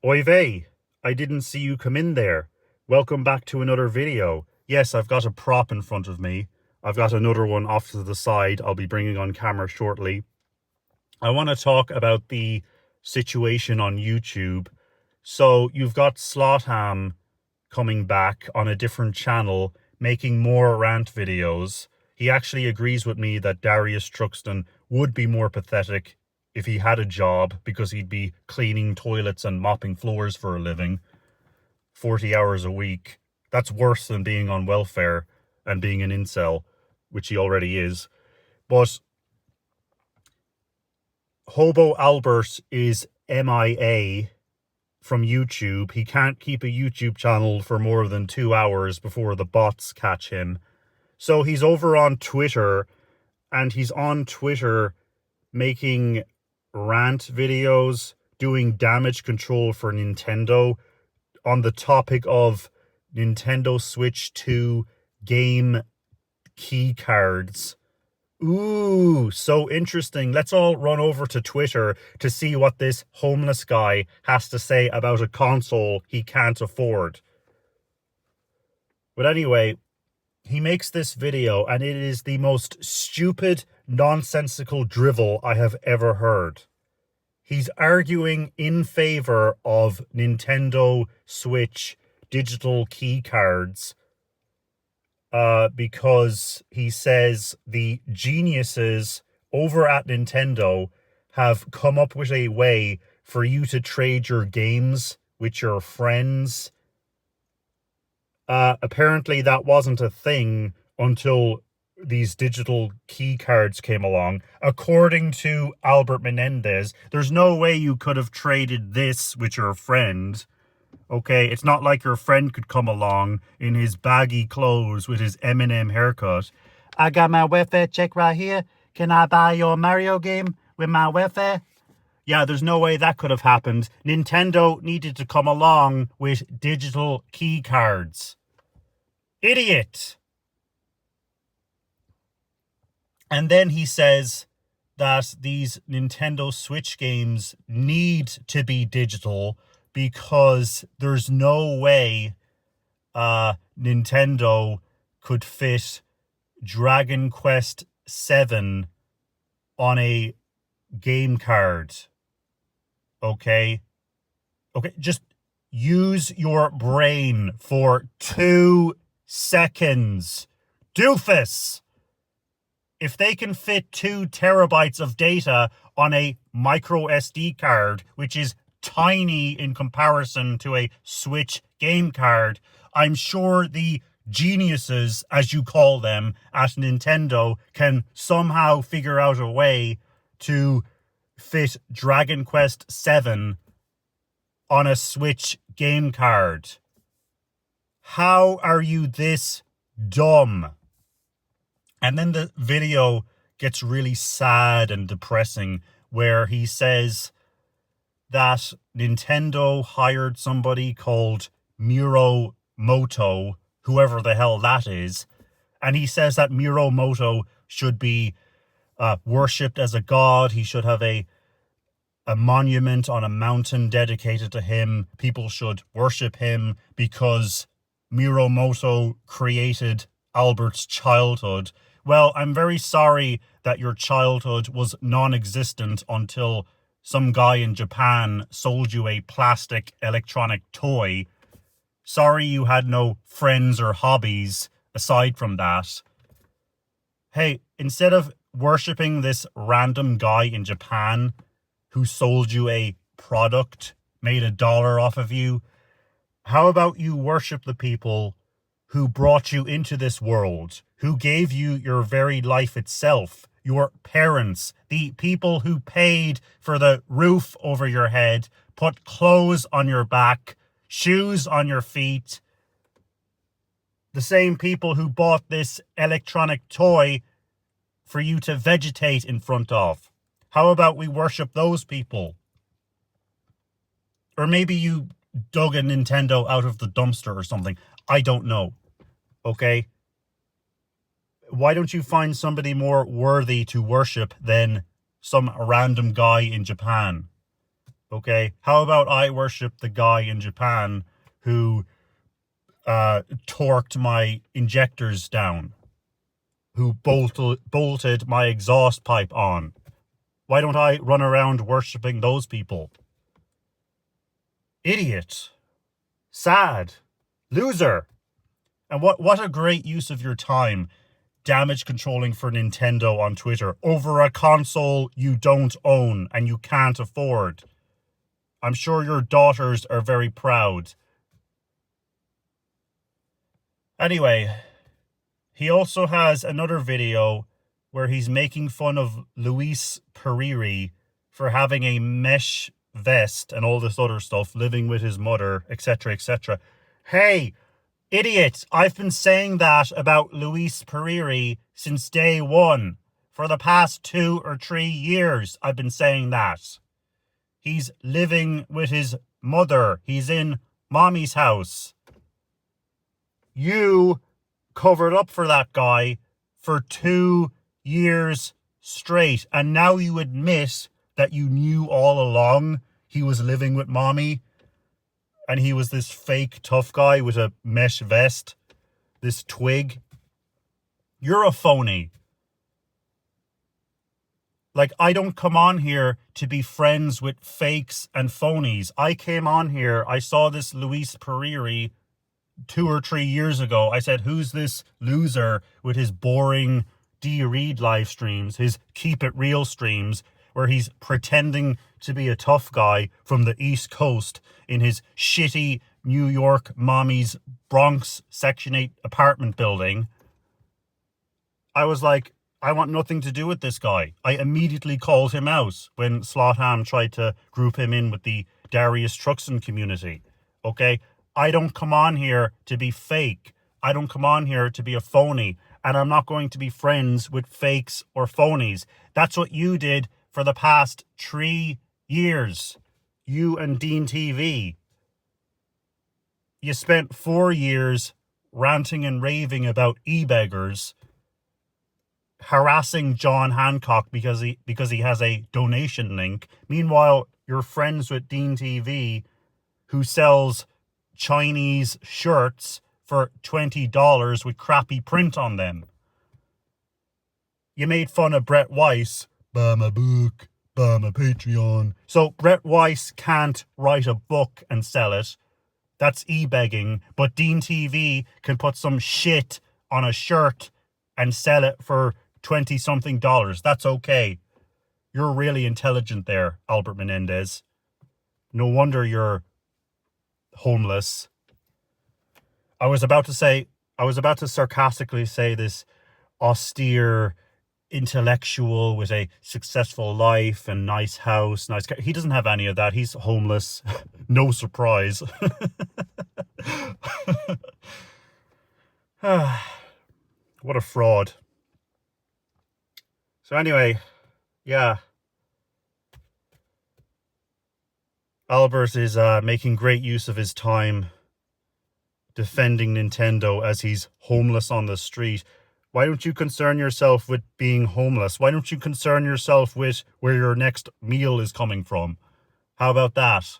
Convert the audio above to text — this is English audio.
Oy vey, I didn't see you come in there. Welcome back to another video. Yes, I've got a prop in front of me. I've got another one off to the side I'll be bringing on camera shortly. I want to talk about the situation on YouTube. So you've got 5lotham coming back on a different channel, making more rant videos. He actually agrees with me that Darius Truxton would be more pathetic if he had a job, because he'd be cleaning toilets and mopping floors for a living, 40 hours a week. That's worse than being on welfare and being an incel, which he already is. But Hobo Albert is MIA from YouTube. He can't keep a YouTube channel for more than 2 hours before the bots catch him. So he's over on Twitter, and he's on Twitter making rant videos, doing damage control for Nintendo on the topic of Nintendo Switch 2 game key cards. Ooh, so interesting. Let's all run over to Twitter to see what this homeless guy has to say about a console he can't afford. But anyway, he makes this video, and it is the most stupid, nonsensical drivel I have ever heard. He's arguing in favor of Nintendo Switch digital key cards because he says the geniuses over at Nintendo have come up with a way for you to trade your games with your friends. Apparently that wasn't a thing until these digital key cards came along. According to Albert Menendez, there's no way you could have traded this with your friend. Okay, it's not like your friend could come along in his baggy clothes with his Eminem haircut. I got my welfare check right here. Can I buy your Mario game with my welfare? Yeah, there's no way that could have happened. Nintendo needed to come along with digital key cards. Idiot! And then he says that these Nintendo Switch games need to be digital because there's no way Nintendo could fit Dragon Quest 7 on a game card. Okay, just use your brain for 2 seconds. Doofus! If they can fit 2 terabytes of data on a micro SD card, which is tiny in comparison to a Switch game card, I'm sure the geniuses, as you call them, at Nintendo can somehow figure out a way to fit Dragon Quest 7 on a Switch game card. How are you this dumb? And then the video gets really sad and depressing, where he says that Nintendo hired somebody called Miromoto, whoever the hell that is, and he says that Miromoto should be worshipped as a god. He should have a monument on a mountain dedicated to him. People should worship him because Miromoto created Albert's childhood. Well, I'm very sorry that your childhood was non-existent until some guy in Japan sold you a plastic electronic toy. Sorry you had no friends or hobbies aside from that. Hey, instead of worshipping this random guy in Japan who sold you a product, made $1 off of you, how about you worship the people who brought you into this world, who gave you your very life itself, your parents, the people who paid for the roof over your head, put clothes on your back, shoes on your feet, the same people who bought this electronic toy for you to vegetate in front of. How about we worship those people? Or maybe you dug a Nintendo out of the dumpster or something. I don't know. Okay? Why don't you find somebody more worthy to worship than some random guy in Japan? Okay? How about I worship the guy in Japan who torqued my injectors down, who bolted my exhaust pipe on? Why don't I run around worshipping those people? Idiot. Sad. Loser. And what a great use of your time damage controlling for Nintendo on Twitter over a console you don't own and you can't afford. I'm sure your daughters are very proud. Anyway, he also has another video where he's making fun of Luis Periri for having a mesh vest and all this other stuff, living with his mother, etc., etc. Hey, idiot, I've been saying that about Luis Periri since day one. For the past 2 or 3 years, I've been saying that. He's living with his mother. He's in mommy's house. You covered up for that guy for 2 years straight. And now you admit that you knew all along he was living with mommy. And he was this fake tough guy with a mesh vest. This twig. You're a phony. Like, I don't come on here to be friends with fakes and phonies. I came on here, I saw this Luis Periri 2 or 3 years ago. I said, who's this loser with his boring D. Reed live streams, his Keep It Real streams, where he's pretending to be a tough guy from the East Coast in his shitty New York mommy's Bronx Section 8 apartment building. I was like, I want nothing to do with this guy. I immediately called him out when 5lotham tried to group him in with the Darius Truxton community. Okay? I don't come on here to be fake. I don't come on here to be a phony. And I'm not going to be friends with fakes or phonies. That's what you did for the past 3 years. You and Dean TV. You spent 4 years ranting and raving about e-beggars, harassing John Hancock because he has a donation link. Meanwhile, you're friends with Dean TV, who sells Chinese shirts for $20 with crappy print on them. You made fun of Brett Weiss. Buy my book, buy my Patreon. So Brett Weiss can't write a book and sell it. That's e-begging. But Dean TV can put some shit on a shirt and sell it for $20-something. That's okay. You're really intelligent there, Albert Menendez. No wonder you're homeless. I was about to sarcastically say this austere intellectual with a successful life and nice house, nice car. He doesn't have any of that. He's homeless. No surprise. What a fraud. So anyway, yeah. Albert is making great use of his time defending Nintendo as he's homeless on the street. Why don't you concern yourself with being homeless? Why don't you concern yourself with where your next meal is coming from? How about that?